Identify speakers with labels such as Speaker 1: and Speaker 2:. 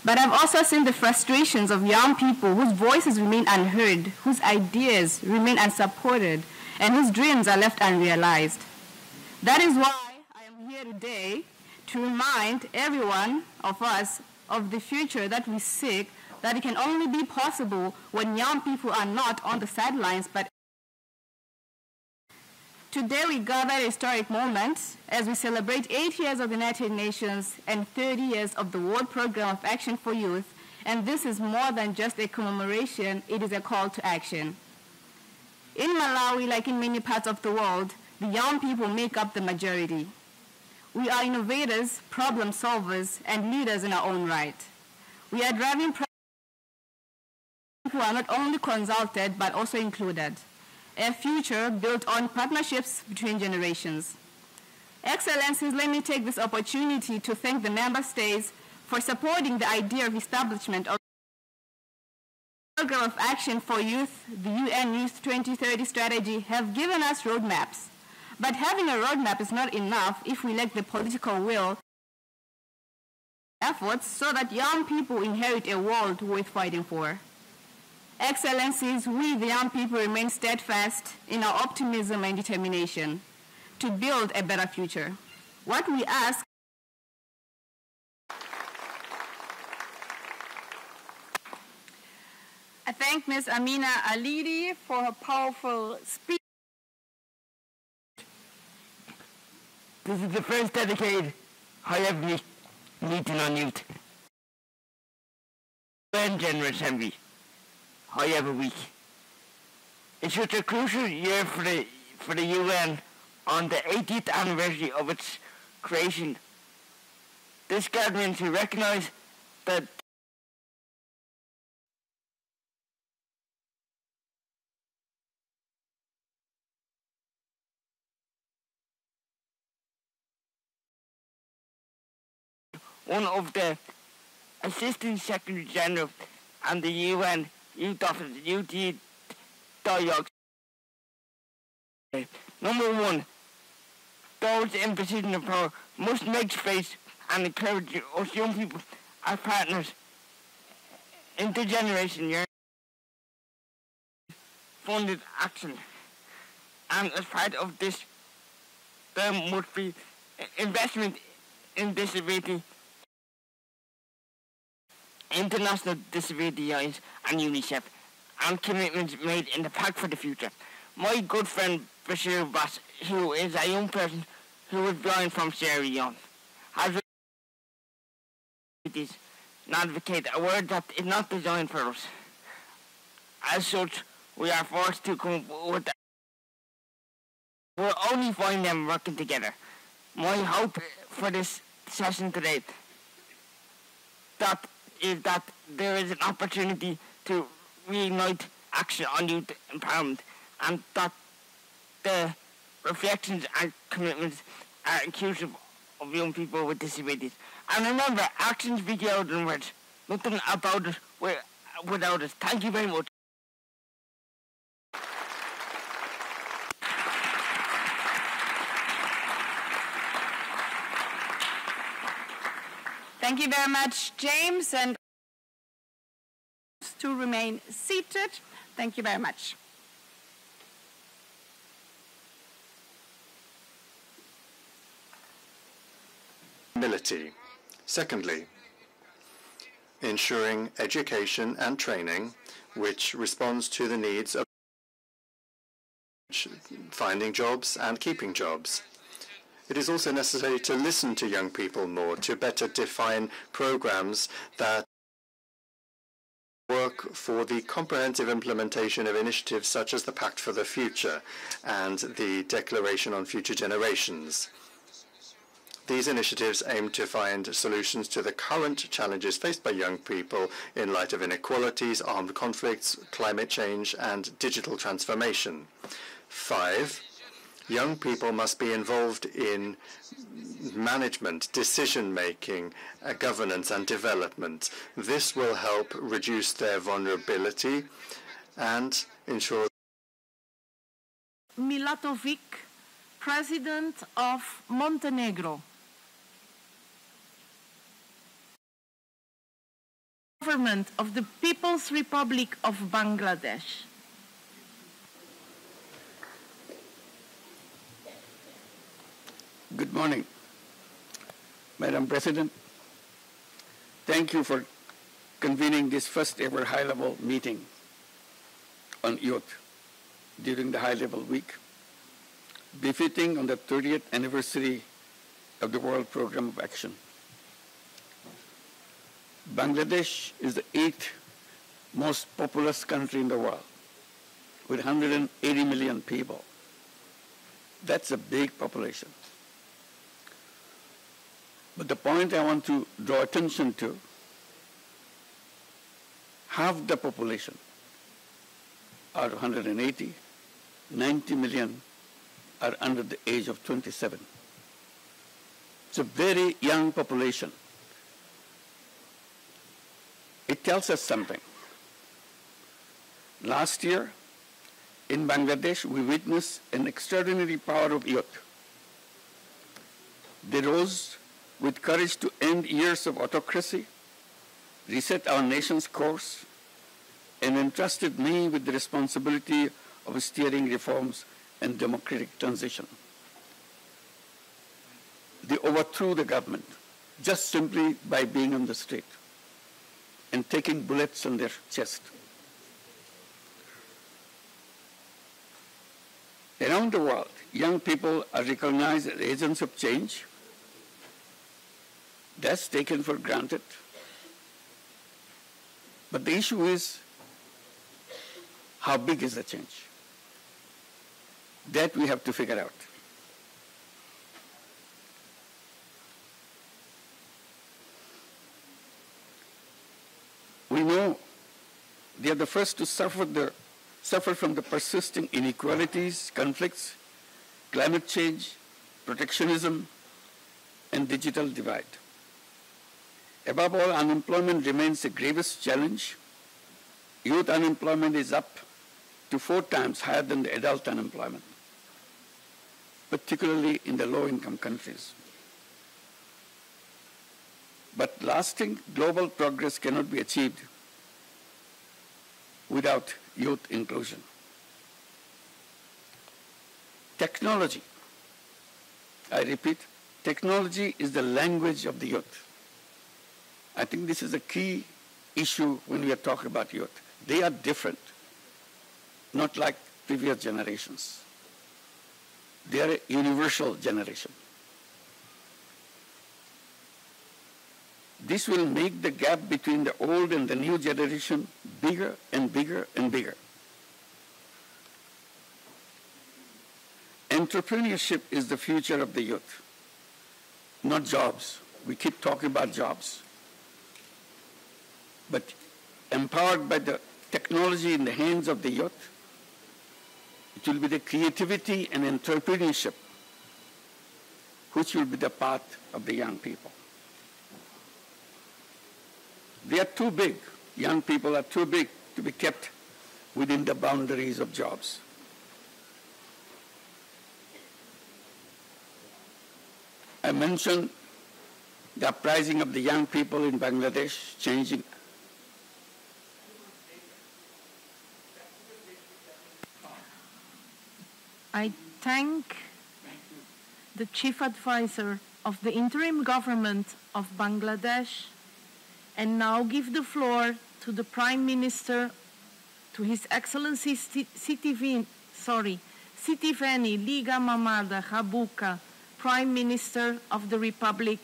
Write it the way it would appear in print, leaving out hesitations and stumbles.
Speaker 1: But I've also seen the frustrations of young people whose voices remain unheard, whose ideas remain unsupported, and whose dreams are left unrealized. That is why I am here today to remind everyone of us of the future that we seek, that it can only be possible when young people are not on the sidelines, but today we gather at a historic moment as we celebrate 8 years of the United Nations and 30 years of the World Programme of Action for Youth, and this is more than just a commemoration, it is a call to action. In Malawi, like in many parts of the world, the young people make up the majority. We are innovators, problem solvers, and leaders in our own right. We are driving who are not only consulted but also included. A future built on partnerships between generations. Excellencies, let me take this opportunity to thank the member states for supporting the idea of establishment of the Program of Action for Youth. The UN Youth 2030 strategy have given us roadmaps. But having a roadmap is not enough if we lack the political will efforts so that young people inherit a world worth fighting for. Excellencies, we, the young people, remain steadfast in our optimism and determination to build a better future. What we ask I thank Ms. Amina Alidi for her powerful speech.
Speaker 2: This is the first dedicated high-level meeting on youth. UN General Assembly. High-level week. It's such a crucial year for the UN on the 80th anniversary of its creation. This gathering to recognise that one of the Assistant Secretary General and the UN Youth Office, UT Dialogue. Number one, those in position of power must make space and encourage us young people as partners intergeneration year funded action. And as part of this, there must be investment in disability, International Disability Alliance and UNICEF, and commitments made in the Pact for the Future. My good friend Bashir Bass, who is a young person who was blind from Sierra Leone, has an advocate a word that is not designed for us. As such, we are forced to come up with that. We'll only find them working together. My hope for this session today is that there is an opportunity to reunite action on youth empowerment, and that the reflections and commitments are inclusive of young people with disabilities. And remember, actions speak louder than words. Nothing about it without us. Thank you very much.
Speaker 1: Thank you very much, James, and to remain seated. Thank you very much.
Speaker 3: Secondly, ensuring education and training which responds to the needs of finding jobs and keeping jobs. It is also necessary to listen to young people more, to better define programs that work for the comprehensive implementation of initiatives such as the Pact for the Future and the Declaration on Future Generations. These initiatives aim to find solutions to the current challenges faced by young people in light of inequalities, armed conflicts, climate change, and digital transformation. 5, young people must be involved in management, decision-making, governance, and development. This will help reduce their vulnerability and ensure
Speaker 4: Milatovic, President of Montenegro. government of the People's Republic of Bangladesh.
Speaker 5: Good morning, Madam President. Thank you for convening this first ever high-level meeting on youth during the high-level week, befitting on the 30th anniversary of the World Programme of Action. Bangladesh is the 8th most populous country in the world, with 180 million people. That's a big population. But the point I want to draw attention to, half the population, out of 180, 90 million are under the age of 27. It's a very young population. It tells us something. Last year, in Bangladesh, we witnessed an extraordinary power of youth. They rose with courage to end years of autocracy, reset our nation's course, and entrusted me with the responsibility of steering reforms and democratic transition. They overthrew the government just simply by being on the street and taking bullets on their chest. Around the world, young people are recognized as agents of change. That's taken for granted. But the issue is, how big is the change? That we have to figure out. We know they are the first to suffer from the persisting inequalities, conflicts, climate change, protectionism, and digital divide. Above all, unemployment remains the gravest challenge. Youth unemployment is up to 4 times higher than the adult unemployment, particularly in the low-income countries. But lasting global progress cannot be achieved without youth inclusion. Technology, I repeat, technology is the language of the youth. I think this is a key issue when we are talking about youth. They are different, not like previous generations. They are a universal generation. This will make the gap between the old and the new generation bigger and bigger and bigger. Entrepreneurship is the future of the youth, not jobs. We keep talking about jobs. But empowered by the technology in the hands of the youth, it will be the creativity and entrepreneurship which will be the path of the young people. They are too big. Young people are too big to be kept within the boundaries of jobs. I mentioned the uprising of the young people in Bangladesh, changing.
Speaker 4: I thank the Chief Advisor of the Interim Government of Bangladesh and now give the floor to the Prime Minister, to His Excellency Sitiveni Liga Mamada Habuka, Prime Minister of the Republic